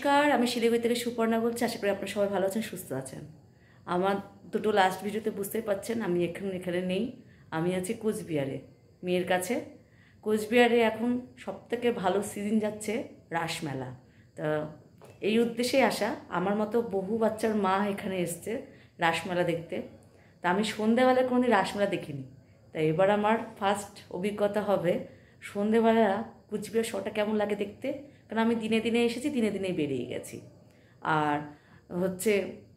নমস্কার, আমি শিলিগুড়ি থেকে সুপর্ণা বলছি। আশা করি আপনারা সবাই ভালো আছেন, সুস্থ আছেন। আমার দুটো লাস্ট ভিডিওতে বুঝতেই পারছেন আমি এখানে নেই। আমি আছি কোচবিহারে মেয়ের কাছে। কোচবিহারে এখন সবথেকে ভালো সিজন যাচ্ছে রাসমেলা। তা এই উদ্দেশ্যেই আসা। আমার মতো বহু বাচ্চার মা এখানে এসছে রাসমেলা দেখতে। তা আমি সন্ধেবেলা কোনোদিন রাসমেলা দেখিনি, তাই এবার আমার ফার্স্ট অভিজ্ঞতা হবে সন্ধেবেলা কোচবিহার শহরটা কেমন লাগে দেখতে। কারণ আমি দিনে দিনে এসেছি, দিনে দিনেই বেরিয়ে গেছি। আর হচ্ছে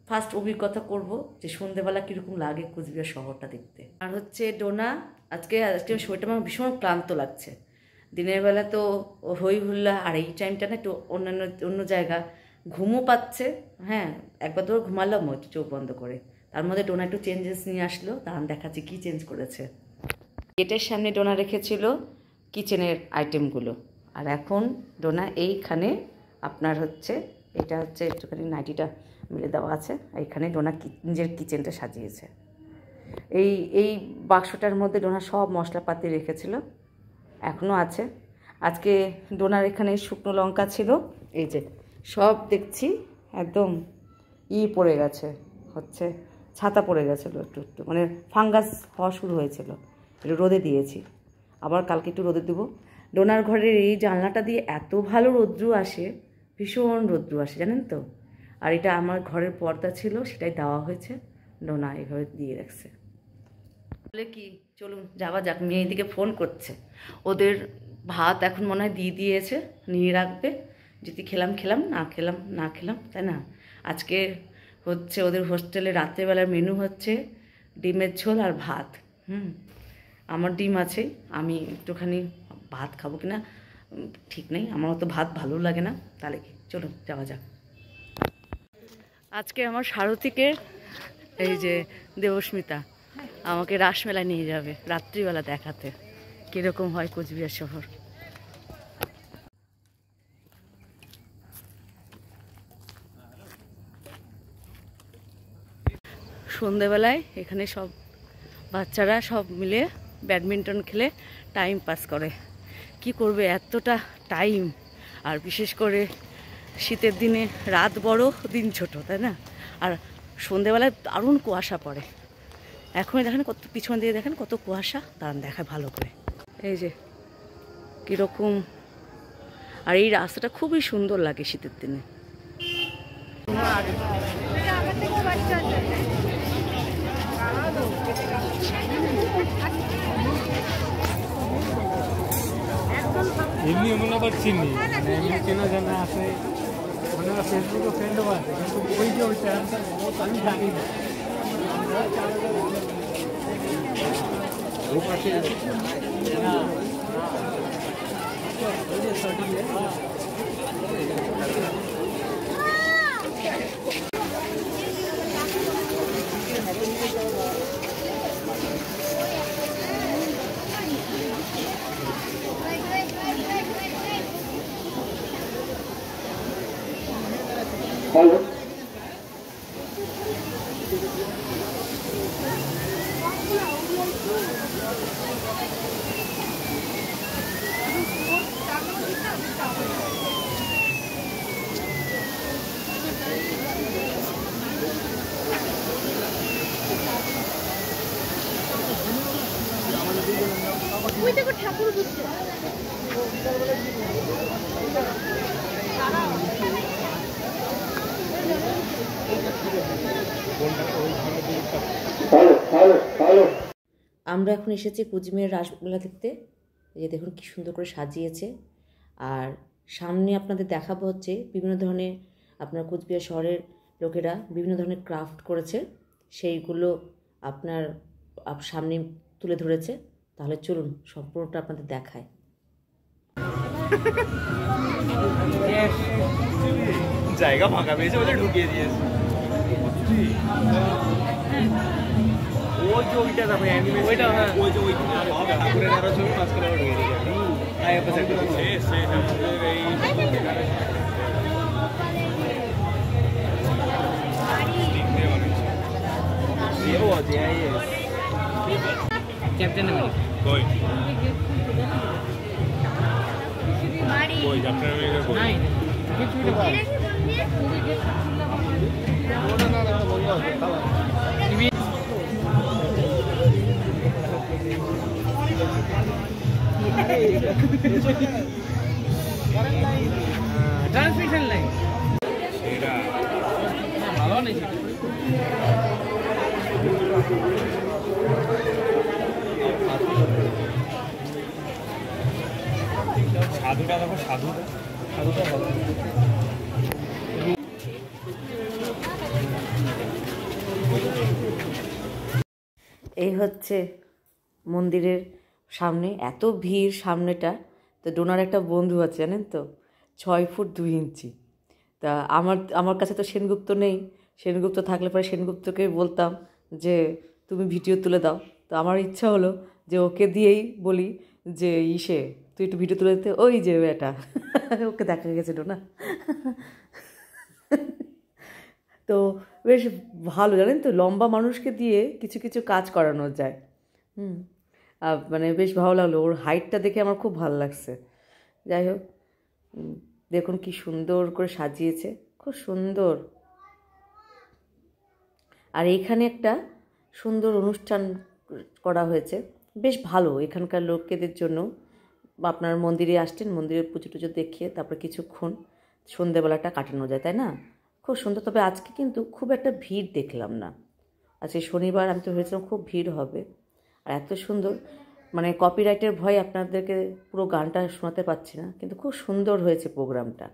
ফার্স্ট অভিজ্ঞতা করব যে সন্ধেবেলা কীরকম লাগে কোচবিহার শহরটা দেখতে। আর হচ্ছে ডোনা, আজকে শরীরটা আমার ভীষণ ক্লান্ত লাগছে। দিনের বেলা তো হই হুল্লা, আর এই টাইমটা না একটু অন্য জায়গা ঘুমও পাচ্ছে। হ্যাঁ, একবার তো ঘুমালাম একটু চোখ বন্ধ করে। তার মধ্যে ডোনা একটু চেঞ্জেস নিয়ে আসলো, দাঁড়ান দেখাচ্ছি কী চেঞ্জ করেছে। গেটের সামনে ডোনা রেখেছিল কিচেনের আইটেমগুলো, আর এখন ডোনা এইখানে আপনার হচ্ছে এটা হচ্ছে একটুখানি নাইটিটা মিলে দেওয়া আছে, এইখানে ডোনা নিজের কিচেনটা সাজিয়েছে। এই বাক্সটার মধ্যে ডোনা সব মশলাপাতি রেখেছিল, এখনও আছে। আজকে ডোনার এখানে শুকনো লঙ্কা ছিল, এই যে সব দেখছি একদম পড়ে গেছে, হচ্ছে ছাতা পড়ে গেছিলো একটু একটু, মানে ফাঙ্গাস হওয়া শুরু হয়েছিল। একটু রোদে দিয়েছি, আবার কালকে একটু রোদে দেবো। ডোনার ঘরের এই জানলাটা দিয়ে এত ভালো রৌদ্র আসে, ভীষণ রৌদ্র আসে জানেন তো। আর এটা আমার ঘরের পর্দা ছিল, সেটাই দেওয়া হয়েছে, ডোনা এইভাবে দিয়ে রাখছে। বলে কি চলুন যাওয়া যাক, মেয়েদিকে ফোন করছে। ওদের ভাত এখন মনে হয় দিয়ে দিয়েছে, নিয়ে রাখবে। যদি খেলাম না খেলাম, তাই না। আজকে হচ্ছে ওদের হোস্টেলে রাত্রেবেলার মেনু হচ্ছে ডিমের ঝোল আর ভাত। আমার ডিম আছে, আমি একটুখানি ভাত খাবো কিনা ঠিক নেই, আমার অত ভাত ভালো লাগে না। তাহলে কি চলুন যাওয়া যাক। আজকে আমার সারথীকে এই যে দেবস্মিতা আমাকে রাসমেলা নিয়ে যাবে রাত্রিবেলা দেখাতে কীরকম হয় কোচবিহার শহর। সন্ধেবেলায় এখানে সব বাচ্চারা সব মিলে ব্যাডমিন্টন খেলে টাইম পাস করে। কি করবে এতটা টাইম, আর বিশেষ করে শীতের দিনে রাত বড় দিন ছোট, তাই না। আর সন্ধেবেলায় দারুণ কুয়াশা পড়ে। এখনই দেখেন কত, পিছন দিয়ে দেখেন কত কুয়াশা, দাঁড়ান দেখায় ভালো করে। এই যে কীরকম, আর এই রাস্তাটা খুবই সুন্দর লাগে শীতের দিনে। এমনি এমন আবার চিনি, এমনি চেনা জানা আছে, মানে ফেসবুকে ফ্রেন্ডও আছে, কিন্তু ওই যে ওইটা আমি জানি না। ও পাশে হ্যালো, ওই দেখো ঠাকুর বুঝছে। আমরা এখন এসেছি কোচবিহার রাসমেলা দেখতে। এই যে দেখুন কি সুন্দর করে সাজিয়েছে। আর সামনে আপনাদের দেখাবো হচ্ছে বিভিন্ন ধরনের, আপনার কোচবিহার শহরের লোকেরা বিভিন্ন ধরনের ক্রাফট করেছে, সেইগুলো আপনার সামনে তুলে ধরেছে। তাহলে চলুন সম্পূর্ণটা আপনাদের দেখায়। জায়গা ফাঁকা পেয়েছে, ওটা ঢুকিয়ে দিয়েছে। ওই যে ওইটা দেখো অ্যানিমেশন, ওইটা না, ওই যে ওই ঠাকুরের আরো ছবি পাস করে ঢুকিয়ে দিয়েছে। আই এফ এস সেই ঠাকুরের এই ও আছে আইএস ক্যাপ্টেন আমেরিকা কই কই ক্যাপ্টেন আমেরিকা কই নাই কিছু ট্রান্সমিশন লাইন ভালো নেই সাধুটা দেখো সাধুটা ভালো এই হচ্ছে মন্দিরের সামনে, এত ভিড় সামনেটা। তো ডোনার একটা বন্ধু আছে জানেন তো, 6 ফুট 2 ইঞ্চি। তা আমার কাছে তো সেনগুপ্ত নেই, সেনগুপ্ত থাকলে পরে সেনগুপ্তকে বলতাম যে তুমি ভিডিও তুলে দাও। তো আমার ইচ্ছা হলো যে ওকে দিয়েই বলি যে তুই একটু ভিডিও তুলে দিতে, ওই যে এটা ওকে দেখা গেছে ডোনা। তো বেশ ভালো জানেন তো, লম্বা মানুষকে দিয়ে কিছু কিছু কাজ করানো যায়। মানে বেশ ভালো লাগলো, ওর হাইটটা দেখে আমার খুব ভালো লাগছে। যাই হোক, দেখুন কি সুন্দর করে সাজিয়েছে, খুব সুন্দর। আর এইখানে একটা সুন্দর অনুষ্ঠান করা হয়েছে, বেশ ভালো এখানকার লোকেদের জন্য। আপনার মন্দিরে আসছেন, মন্দিরে পুজো টুজো দেখিয়ে তারপর কিছুক্ষণ সন্ধেবেলাটা কাটানো যায়, তাই না? খুব সুন্দর। তবে আজকে কিন্তু খুব একটা ভিড় দেখলাম না। আজকে শনিবার, আমি তো ভেবেছিলাম খুব ভিড় হবে। আর এত সুন্দর, মানে কপিরাইটের ভয়ে আপনাদেরকে পুরো গানটা শোনাতে পারছি না, কিন্তু খুব সুন্দর হয়েছে প্রোগ্রামটা।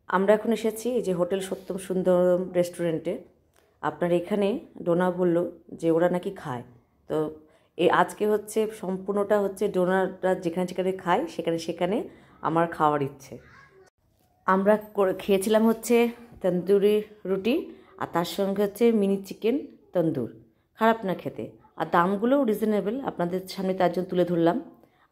আমরা এখন এসেছি এই যে হোটেল সত্যম সুন্দরম রেস্টুরেন্টে। আপনার এখানে ডোনা বলল যে ওরা নাকি খায়। তো আজকে হচ্ছে সম্পূর্ণটা হচ্ছে ডোনাররা যেখানে যেখানে খায় সেখানে সেখানে আমার খাওয়ার ইচ্ছে। আমরা খেয়েছিলাম হচ্ছে তন্দুরি রুটি, আর তার সঙ্গে হচ্ছে মিনি চিকেন তন্দুর। খারাপ না খেতে, আর দামগুলোও রিজনেবল, আপনাদের সামনে তার জন্য তুলে ধরলাম।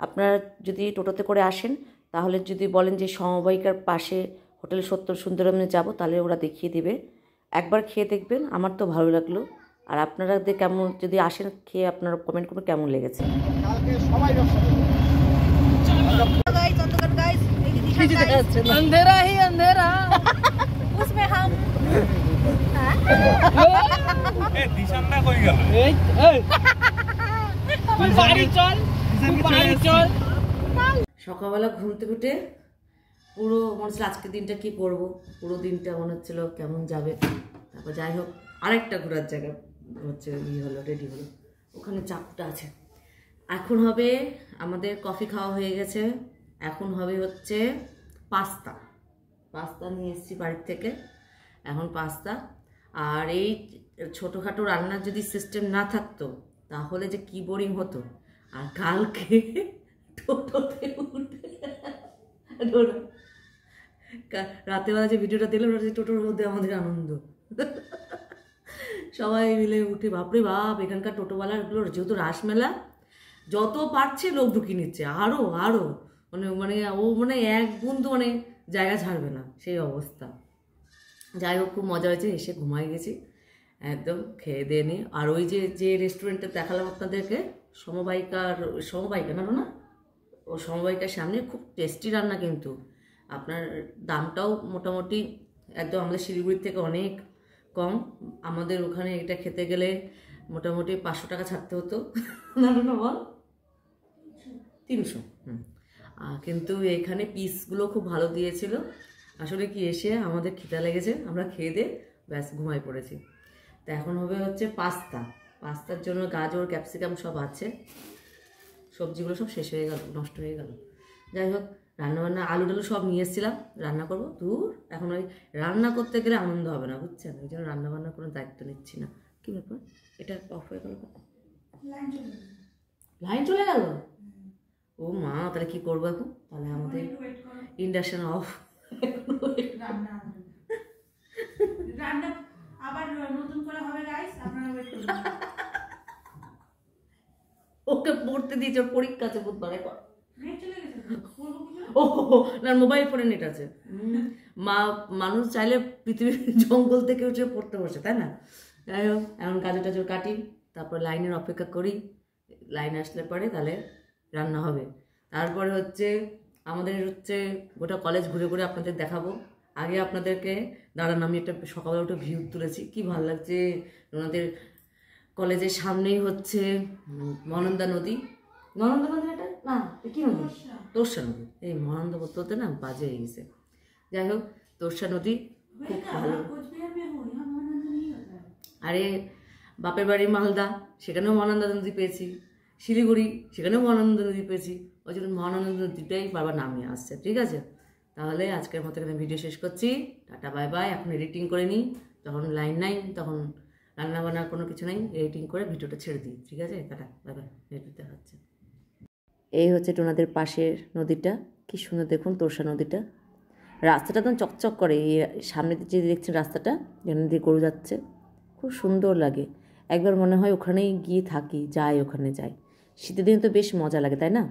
আপনারা যদি টোটোতে করে আসেন, তাহলে যদি বলেন যে সমবায়িকার পাশে হোটেল সত্যম সুন্দরমে যাব, তাহলে ওরা দেখিয়ে দেবে। একবার খেয়ে দেখবেন, আমার তো ভালো লাগলো। আর আপনারা কেমন, যদি আসেন খেয়ে আপনারা কমেন্ট করবেন কেমন লেগেছে। अंधेरा ही अंधेरा उसमें हम সকালবেলা ঘুম থেকে উঠে পুরো মনে হচ্ছিল আজকের দিনটা কি করব, পুরো দিনটা মনে হচ্ছিল কেমন যাবে। তারপর যাই হোক, আরেকটা ঘোরার জায়গা হচ্ছে রেডি হলো, ওখানে চাপটা আছে। এখন হবে আমাদের কফি খাওয়া হয়ে গেছে, এখন হবে হচ্ছে পাস্তা নিয়ে এসেছি বাড়ির থেকে, এখন পাস্তা। আর এই ছোটোখাটো রান্নার যদি সিস্টেম না থাকতো তাহলে যে কি বোরিং হতো। আর কালকে টোটোতে উঠে রাতেবেলা যে ভিডিওটা দিলাম, টোটোর মধ্যে আমাদের আনন্দ, সবাই মিলে উঠে বাপরে বাপ। এখানকার টোটোওয়ালাগুলোর যেহেতু রাসমেলা, যত পারছে লোক ঢুকিয়ে নিচ্ছে, আরও মানে ও মানে এক বুন্দু মানে জায়গা ছাড়বে না, সেই অবস্থা। যাই হোক, খুব মজা হয়েছে, এসে ঘুমাই গেছি একদম খেয়ে দিয়ে নিয়ে। আর ওই যে রেস্টুরেন্টটা দেখালাম আপনাদেরকে, সমবায়িকা না ও সমবায়িকার সামনে খুব টেস্টি রান্না, কিন্তু আপনার দামটাও মোটামুটি একদম আমাদের শিলিগুড়ির থেকে অনেক কম। আমাদের ওখানে এটা খেতে গেলে মোটামুটি 500 টাকা ছাড়তে হতো, না বল 300। কিন্তু এখানে পিসগুলো খুব ভালো দিয়েছিল। আসলে কি, এসে আমাদের খিদা লেগেছে, আমরা খেয়ে দিয়ে ব্যাস ঘুমাই পড়েছি। তা এখন হবে হচ্ছে পাস্তার জন্য গাজর ক্যাপসিকাম সব আছে, সবজিগুলো সব শেষ হয়ে গেল, নষ্ট হয়ে গেল। যাই হোক, রান্নাবান্না আলু টালু সব নিয়ে এসেছিলাম, রান্না করবো। এখন ওই রান্না করতে গেলে আনন্দ হবে না, বুঝছেন? ওই জন্য রান্নাবান্নার কোনো দায়িত্ব নিচ্ছি না। কী ব্যাপার, এটা অফ হয়ে গেল, লাইন চলে গেল। ও মা, তাহলে কি করবো এখন? তাহলে আমাদের ইন্ডাকশন অফ। রান্না আবার নতুন করে হবে গাইস, আপনারা ওয়েট করুন। ওকে পড়তে দিয়েছে, ওর পরীক্ষা আছে বুধবার। নেট চলে গেছে তো, পড়বো কি করে? ও না, মোবাইল ফোনে নেট আছে। মানুষ চাইলে পৃথিবীর জঙ্গল থেকে উঠে পড়তে বসে, তাই না? যাই হোক, এখন গাজর টাজর কাটি, তারপর লাইনের অপেক্ষা করি, লাইন আসলে পরে তাহলে রান্না হবে। তারপরে হচ্ছে আমাদের হচ্ছে গোটা কলেজ ঘুরে ঘুরে আপনাদের দেখাবো। আগে আপনাদেরকে দাঁড়ান, আমি একটা সকালে উঠে ভিউ তুলেছি, কি ভালো লাগছে। ওনাদের কলেজের সামনেই হচ্ছে মহানন্দা নদী। মহানন্দা নদী এটা না, কি নদী? তোরসা নদী। এই মহানন্দা বলতে বলতে না বাজে হয়ে গেছে। যাই হোক, তোরসা নদী খুব ভালো। কোচবিহার में हो, यहाँ महानंदा नहीं होता है। আরে বাপের বাড়ি মালদা, সেখানেও মহানন্দা নদী পেয়েছি। শিলিগুড়ি, সেখানেও মহানন্দা নদী পেয়েছি। ওই জন্য মহানন্দা নদীটাই বারবার নামিয়ে আসছে। ঠিক আছে, তাহলে আজকের মতো এখানে ভিডিও শেষ করছি। Tata bye bye. এখন এডিটিং করে নিই, যখন লাইন নাই তখন রান্না বান্নার কোনো কিছু নেই, এডিটিং করে ভিডিওটা ছেড়ে দিই। ঠিক আছে, টাটা বাই বাই। এডিট দেখাচ্ছে। এই হচ্ছে টোনাদের পাশের নদীটা, কি সুন্দর দেখুন তোরসা নদীটা। রাস্তাটা একদম চকচক করে, এই সামনে যে দেখছেন রাস্তাটা, যেখানে দিয়ে গরু যাচ্ছে, খুব সুন্দর লাগে। একবার মনে হয় ওখানেই গিয়ে থাকি, যাই ওখানে যাই। শীতের দিনে তো বেশ মজা লাগে, তাই না?